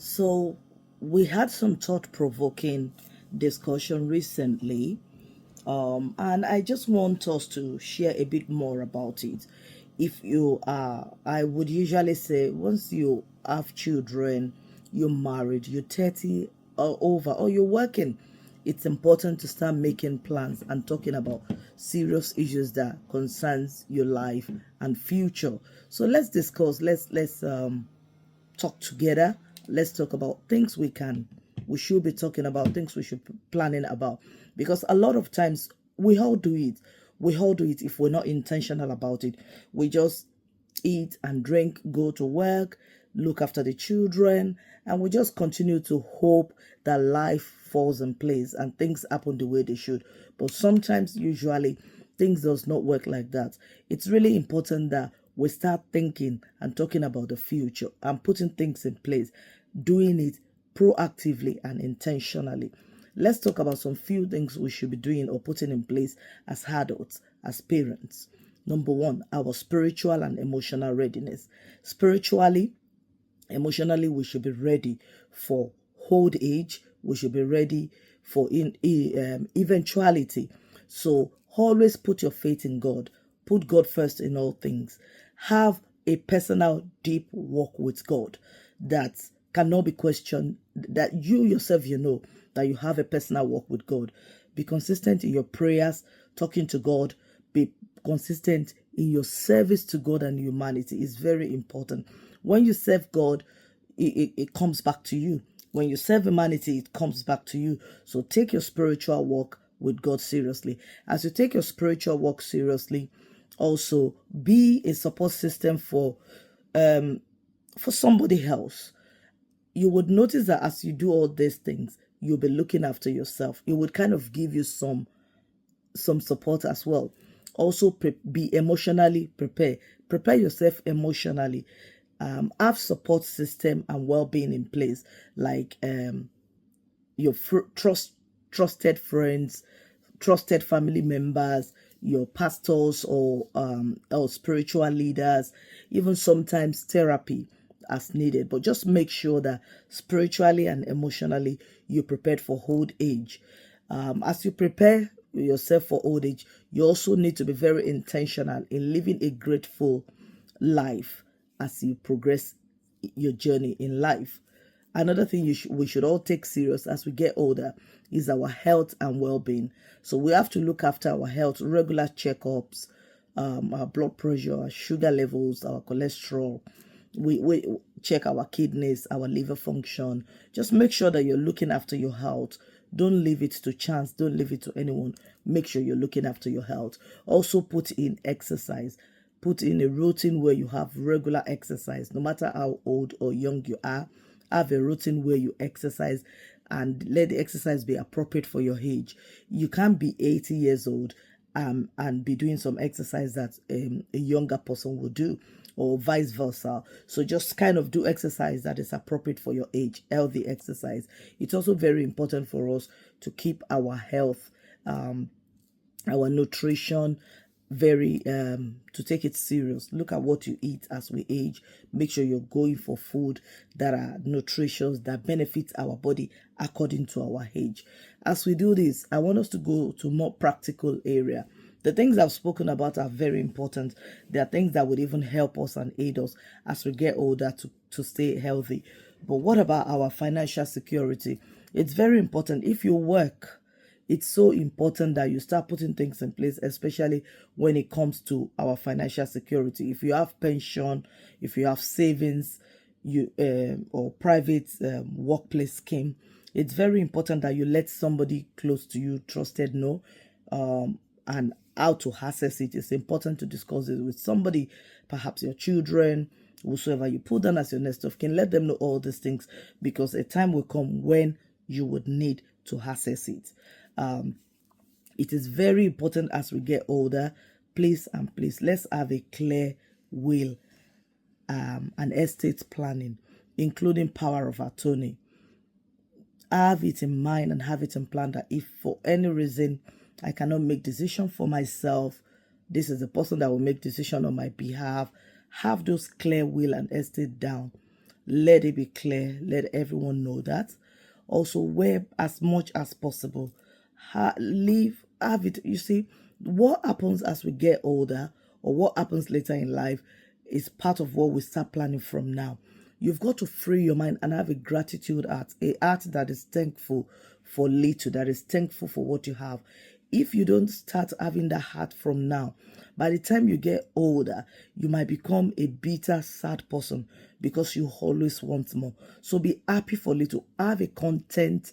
So, we had some thought provoking discussion recently, and I just want us to share a bit more about it. If you are, I would usually say, once you have children, you're married, you're 30 or over, or you're working, it's important to start making plans and talking about serious issues that concerns your life and future. So let's discuss. Let's talk together. Let's talk about things we should be talking about, things we should be planning about. Because a lot of times we all do it. We all do it if we're not intentional about it. We just eat and drink, go to work, look after the children, and we just continue to hope that life falls in place and things happen the way they should. But sometimes, usually, things does not work like that. It's really important that we start thinking and talking about the future and putting things in place, doing it proactively and intentionally. Let's talk about some few things we should be doing or putting in place as adults, as parents. Number one, our spiritual and emotional readiness. Spiritually, emotionally, we should be ready for old age. We should be ready for eventuality. So always put your faith in God. Put God first in all things. Have a personal, deep walk with God that cannot be questioned. That you yourself, that you have a personal walk with God. Be consistent in your prayers, talking to God. Be consistent in your service to God and humanity. Is very important. When you serve God, it comes back to you. When you serve humanity, it comes back to you. So take your spiritual walk with God seriously. As you take your spiritual walk seriously, also be a support system for somebody else. You would notice that as you do all these things, you'll be looking after yourself. It would kind of give you some support as well. Also, be emotionally prepared. Prepare yourself emotionally. Have support system and well-being in place, like your trusted friends, trusted family members, your pastors or spiritual leaders, even sometimes therapy as needed. But just make sure that spiritually and emotionally you're prepared for old age. As you prepare yourself for old age, you also need to be very intentional in living a grateful life as you progress your journey in life. Another thing we should all take serious as we get older is our health and well-being. So we have to look after our health, regular checkups, our blood pressure, our sugar levels, our cholesterol. We check our kidneys, our liver function. Just make sure that you're looking after your health. Don't leave it to chance. Don't leave it to anyone. Make sure you're looking after your health. Also put in exercise. Put in a routine where you have regular exercise. No matter how old or young you are, have a routine where you exercise and let the exercise be appropriate for your age. You can't be 80 years old and be doing some exercise that a younger person will do, or vice versa. So just kind of do exercise that is appropriate for your age, healthy exercise. It's also very important for us to keep our health, our nutrition very to take it serious. Look at what you eat as we age. Make sure you're going for food that are nutritious, that benefits our body according to our age. As we do this, I want us to go to more practical area. The things I've spoken about are very important. They are things that would even help us and aid us as we get older to stay healthy. But what about our financial security? It's very important. If you work, it's so important that you start putting things in place, especially when it comes to our financial security. If you have pension, if you have savings, or private workplace scheme, it's very important that you let somebody close to you, trusted, know, and how to access it. It's important to discuss it with somebody, perhaps your children, whosoever you put down as your next of kin. Let them know all these things, because a time will come when you would need to access it. It is very important as we get older. Please and please, let's have a clear will and estate planning, including power of attorney. Have it in mind and have it in plan that if for any reason I cannot make decision for myself, this is the person that will make decision on my behalf. Have those clear will and estate down. Let it be clear. Let everyone know that. Also, wear as much as possible. Have it. You see, what happens as we get older or what happens later in life is part of what we start planning from now. You've got to free your mind and have a gratitude heart, a heart that is thankful for little, that is thankful for what you have. If you don't start having that heart from now, by the time you get older, you might become a bitter, sad person because you always want more. So be happy for little. Have a contented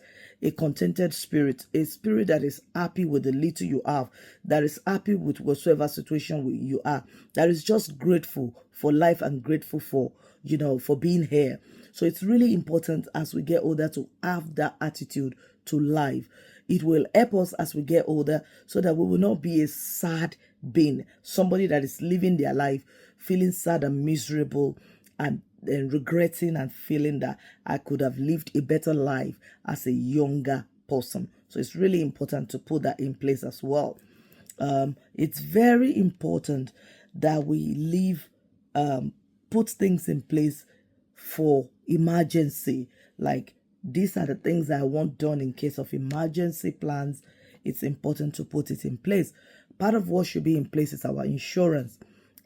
spirit, a spirit that is happy with the little you have, that is happy with whatsoever situation you are, that is just grateful for life and grateful for, for being here. So it's really important as we get older to have that attitude to life. It will help us as we get older so that we will not be a sad being, somebody that is living their life feeling sad and miserable and regretting and feeling that I could have lived a better life as a younger person. So it's really important to put that in place as well. It's very important that we put things in place for emergency. Like, these are the things I want done in case of emergency plans. It's important to put it in place. Part of what should be in place is our insurance,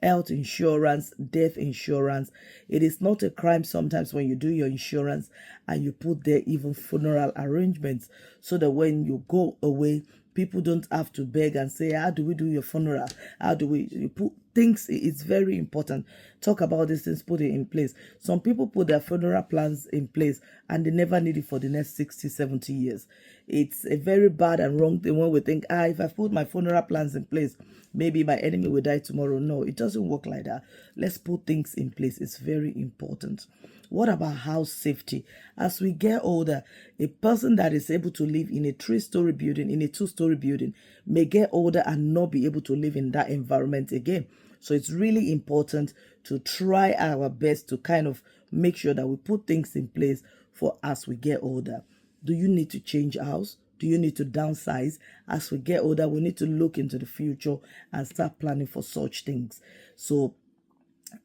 health insurance, death insurance. It is not a crime sometimes when you do your insurance and you put there even funeral arrangements, so that when you go away, people don't have to beg and say, how do we do your funeral? How do you put things? It's very important. Talk about these things, put it in place. Some people put their funeral plans in place and they never need it for the next 60, 70 years. It's a very bad and wrong thing when we think, if I put my funeral plans in place, maybe my enemy will die tomorrow. No, it doesn't work like that. Let's put things in place. It's very important. What about house safety? As we get older, a person that is able to live in a 3-story building, in a 2-story building, may get older and not be able to live in that environment again. So it's really important to try our best to kind of make sure that we put things in place for as we get older. Do you need to change house? Do you need to downsize? As we get older, we need to look into the future and start planning for such things. So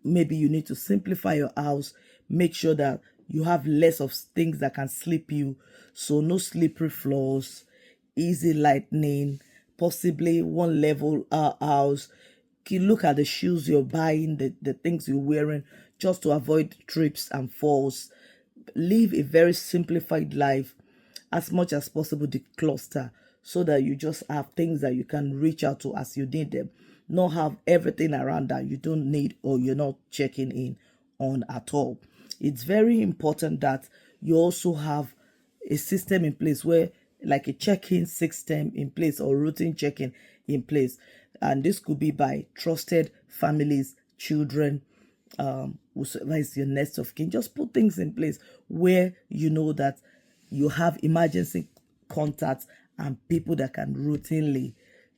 maybe you need to simplify your house. Make sure that you have less of things that can slip you. So no slippery floors, easy lightning, possibly one level house. You look at the shoes you're buying, the things you're wearing, just to avoid trips and falls. Live a very simplified life. As much as possible, decluster, so that you just have things that you can reach out to as you need them. Not have everything around that you don't need or you're not checking in on at all. It's very important that you also have a system in place, where like a check-in system in place or routine check-in in place. And this could be by trusted families, children, whoever is your next of kin. Just put things in place where you know that you have emergency contacts and people that can routinely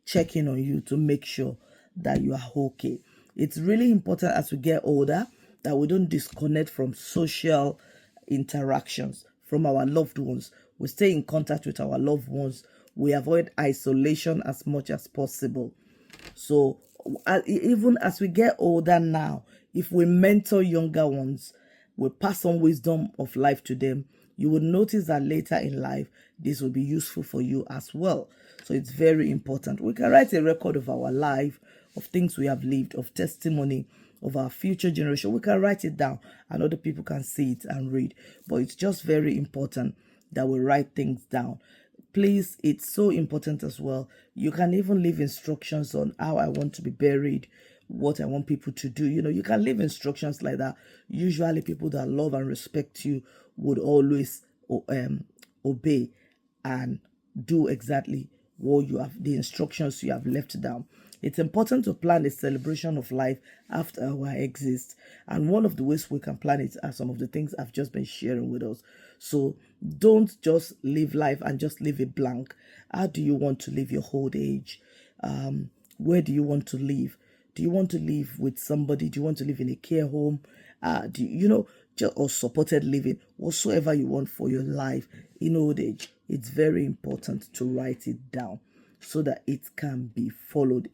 check in on you to make sure that you are okay. It's really important as we get older that we don't disconnect from social interactions, from our loved ones. We stay in contact with our loved ones. We avoid isolation as much as possible. So even as we get older now, if we mentor younger ones, we pass on wisdom of life to them, you will notice that later in life, this will be useful for you as well. So it's very important. We can write a record of our life, of things we have lived, of testimony, of our future generation. We can write it down and other people can see it and read. But it's just very important that we write things down. Please, it's so important as well. You can even leave instructions on how I want to be buried, what I want people to do. You can leave instructions like that. Usually people that love and respect you would always obey and do exactly what the instructions you have left down. It's important to plan a celebration of life after our exit. And one of the ways we can plan it are some of the things I've just been sharing with us. So don't just live life and just leave it blank. How do you want to live your old age? Where do you want to live? Do you want to live with somebody? Do you want to live in a care home? Or supported living? Whatsoever you want for your life in old age, it's very important to write it down so that it can be followed.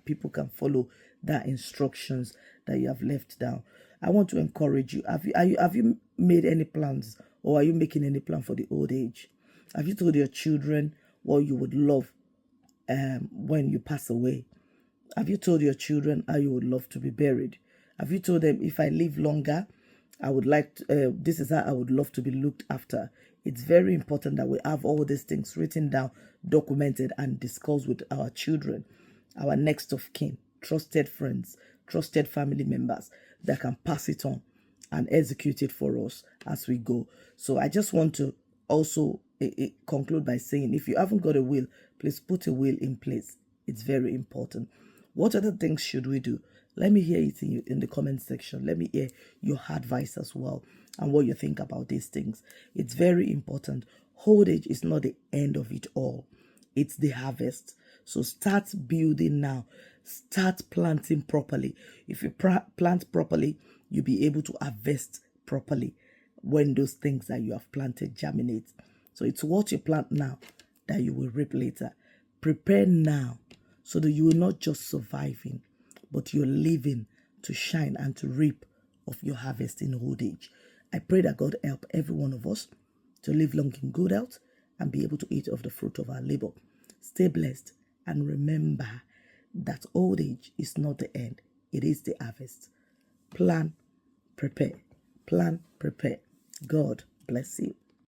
People can follow the instructions that you have left down. I want to encourage you. Have you made any plans, or are you making any plan for the old age? Have you told your children what you would love when you pass away? Have you told your children how you would love to be buried? Have you told them, if I live longer, I would like to, this is how I would love to be looked after? It's very important that we have all these things written down, documented, and discussed with our children, our next of kin, trusted friends, trusted family members that can pass it on and execute it for us as we go. So I just want to also conclude by saying, if you haven't got a will, please put a will in place. It's very important. What other things should we do? Let me hear it in the comment section. Let me hear your advice as well and what you think about these things. It's very important. Old age is not the end of it all. It's the harvest. So start building now. Start planting properly. If you plant properly, you'll be able to harvest properly when those things that you have planted germinate. So it's what you plant now that you will reap later. Prepare now so that you will not just surviving, but you're living to shine and to reap of your harvest in old age. I pray that God help every one of us to live long in good health and be able to eat of the fruit of our labor. Stay blessed and remember that old age is not the end. It is the harvest. Plan, prepare. Plan, prepare. God bless you.